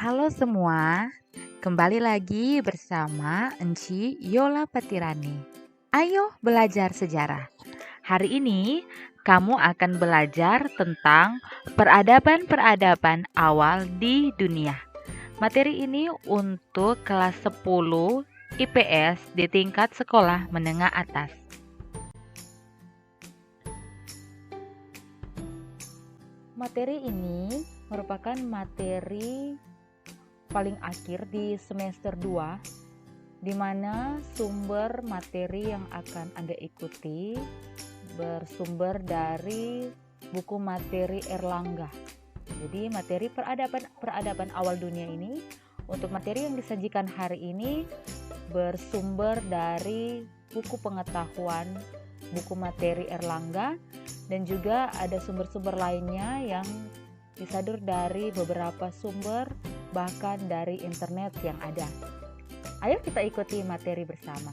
Halo semua, kembali lagi bersama Enci Yola Patirani. Ayo belajar sejarah. Hari ini kamu akan belajar tentang peradaban-peradaban awal di dunia. Materi ini untuk kelas 10 IPS di tingkat sekolah menengah atas. Materi ini merupakan materi paling akhir di semester 2, di mana sumber materi yang akan Anda ikuti bersumber dari buku materi Erlangga. Jadi materi peradaban awal dunia ini, untuk materi yang disajikan hari ini bersumber dari buku pengetahuan buku materi Erlangga, dan juga ada sumber-sumber lainnya yang disadur dari beberapa sumber, bahkan dari internet yang ada. Ayo kita ikuti materi bersama.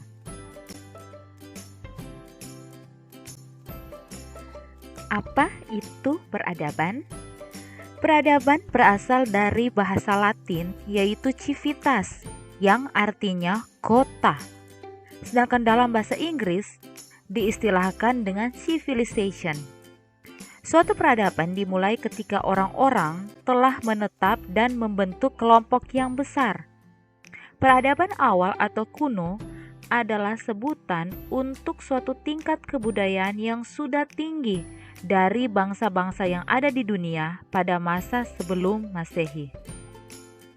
Apa itu peradaban? Peradaban berasal dari bahasa Latin, yaitu civitas, yang artinya kota. Sedangkan dalam bahasa Inggris diistilahkan dengan civilization. Suatu peradaban dimulai ketika orang-orang telah menetap dan membentuk kelompok yang besar. Peradaban awal atau kuno adalah sebutan untuk suatu tingkat kebudayaan yang sudah tinggi dari bangsa-bangsa yang ada di dunia pada masa sebelum Masehi.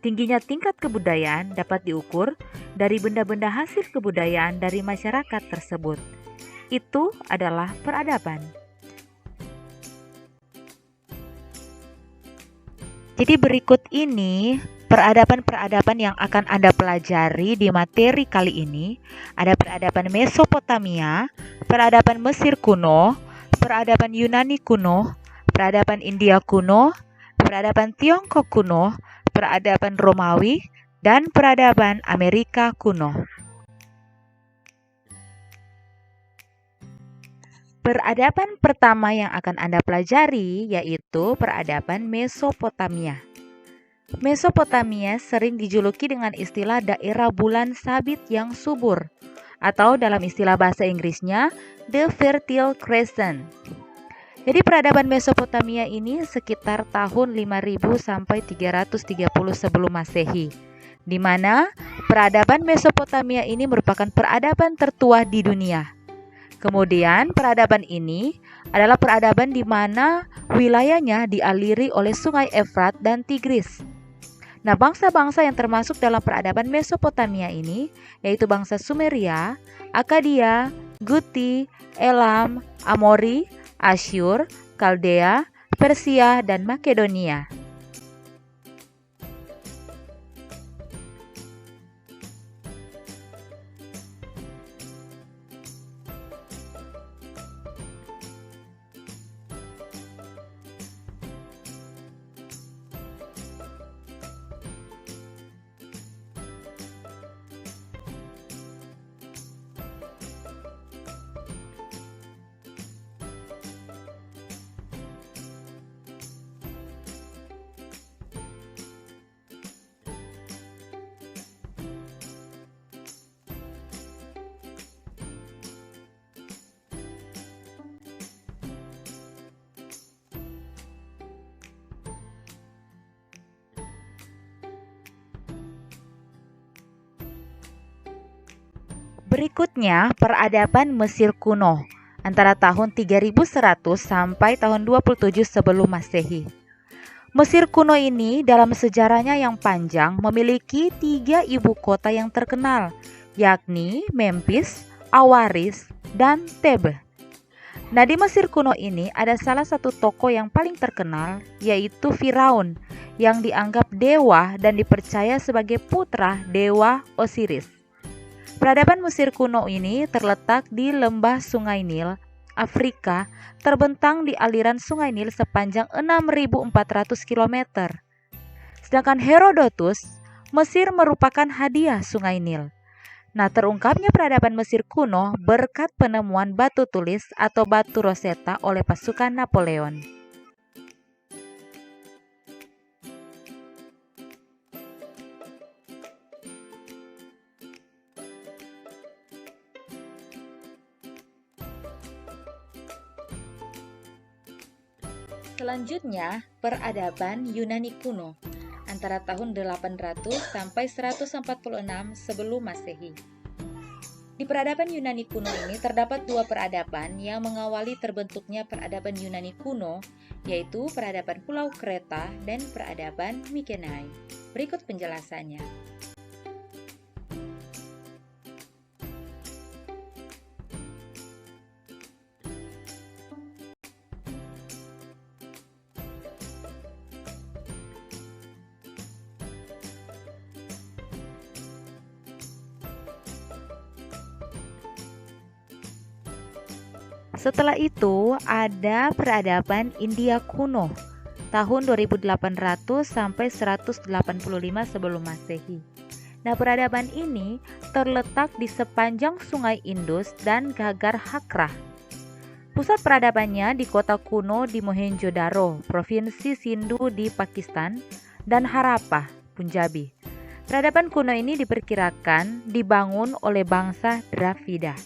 Tingginya tingkat kebudayaan dapat diukur dari benda-benda hasil kebudayaan dari masyarakat tersebut. Itu adalah peradaban. Jadi berikut ini peradaban-peradaban yang akan Anda pelajari di materi kali ini. Ada peradaban Mesopotamia, peradaban Mesir kuno, peradaban Yunani kuno, peradaban India kuno, peradaban Tiongkok kuno, peradaban Romawi, dan peradaban Amerika kuno. Peradaban pertama yang akan Anda pelajari yaitu peradaban Mesopotamia. Mesopotamia sering dijuluki dengan istilah daerah bulan sabit yang subur, atau dalam istilah bahasa Inggrisnya The Fertile Crescent. Jadi peradaban Mesopotamia ini sekitar tahun 5000 sampai 330 sebelum Masehi, di mana peradaban Mesopotamia ini merupakan peradaban tertua di dunia. Kemudian peradaban ini adalah peradaban di mana wilayahnya dialiri oleh sungai Efrat dan Tigris. Nah, bangsa-bangsa yang termasuk dalam peradaban Mesopotamia ini yaitu bangsa Sumeria, Akkadia, Guti, Elam, Amori, Asyur, Kaldea, Persia, dan Makedonia. Berikutnya, peradaban Mesir kuno antara tahun 3100 sampai tahun 27 sebelum Masehi. Mesir kuno ini dalam sejarahnya yang panjang memiliki 3 ibu kota yang terkenal, yakni Memphis, Awaris, dan Thebe. Nah, di Mesir kuno ini ada salah satu tokoh yang paling terkenal, yaitu Firaun, yang dianggap dewa dan dipercaya sebagai putra dewa Osiris. Peradaban Mesir kuno ini terletak di lembah Sungai Nil, Afrika, terbentang di aliran Sungai Nil sepanjang 6.400 km. Sedangkan Herodotus, Mesir merupakan hadiah Sungai Nil. Nah, terungkapnya peradaban Mesir kuno berkat penemuan batu tulis atau batu Rosetta oleh pasukan Napoleon. Selanjutnya, peradaban Yunani kuno antara tahun 800 sampai 146 sebelum Masehi. Di peradaban Yunani kuno ini terdapat dua peradaban yang mengawali terbentuknya peradaban Yunani kuno, yaitu peradaban Pulau Kreta dan peradaban Mykenae. Berikut penjelasannya. Setelah itu ada peradaban India kuno tahun 2800 sampai 185 sebelum Masehi. Nah, peradaban ini terletak di sepanjang Sungai Indus dan Gagar Hakra. Pusat peradabannya di kota kuno di Mohenjo-daro, Provinsi Sindhu di Pakistan, dan Harappa, Punjabi. Peradaban kuno ini diperkirakan dibangun oleh bangsa Dravida.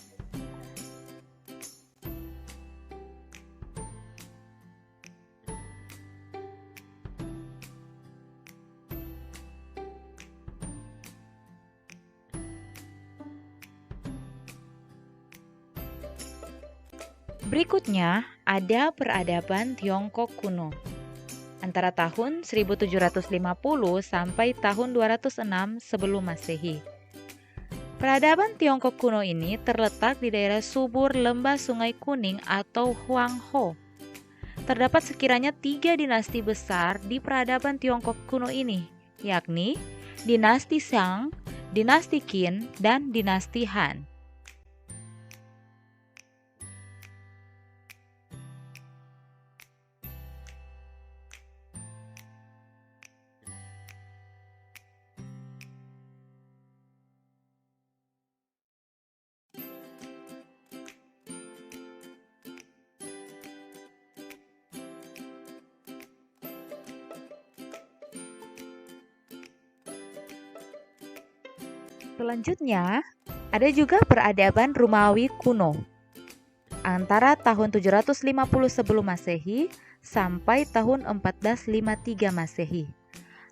Berikutnya ada peradaban Tiongkok kuno antara tahun 1750 sampai tahun 206 sebelum Masehi. Peradaban Tiongkok kuno ini terletak di daerah subur lembah Sungai Kuning atau Huangho. Terdapat sekiranya 3 dinasti besar di peradaban Tiongkok kuno ini, yakni dinasti Shang, dinasti Qin, dan dinasti Han. Selanjutnya, ada juga peradaban Romawi kuno antara tahun 750 sebelum Masehi sampai tahun 1453 Masehi.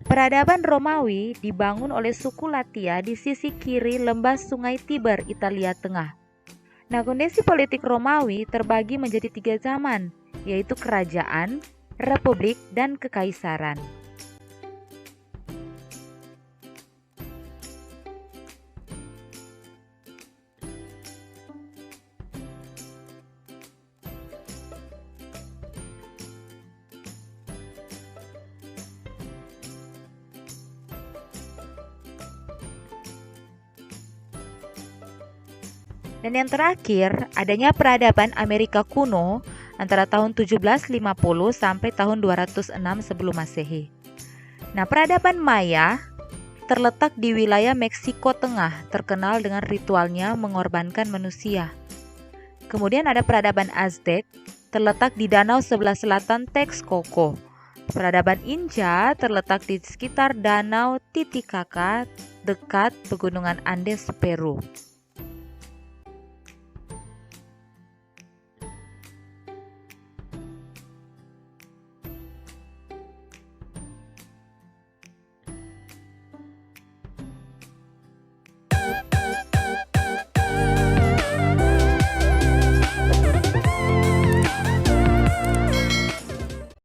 Peradaban Romawi dibangun oleh suku Latia di sisi kiri lembah Sungai Tiber, Italia Tengah. Nah, kondisi politik Romawi terbagi menjadi 3 zaman, yaitu kerajaan, republik, dan kekaisaran. Dan yang terakhir, adanya peradaban Amerika kuno antara tahun 1750 sampai tahun 206 sebelum Masehi. Nah, peradaban Maya terletak di wilayah Meksiko Tengah, terkenal dengan ritualnya mengorbankan manusia. Kemudian ada peradaban Aztec, terletak di danau sebelah selatan Texcoco. Peradaban Inca terletak di sekitar danau Titicaca, dekat pegunungan Andes, Peru.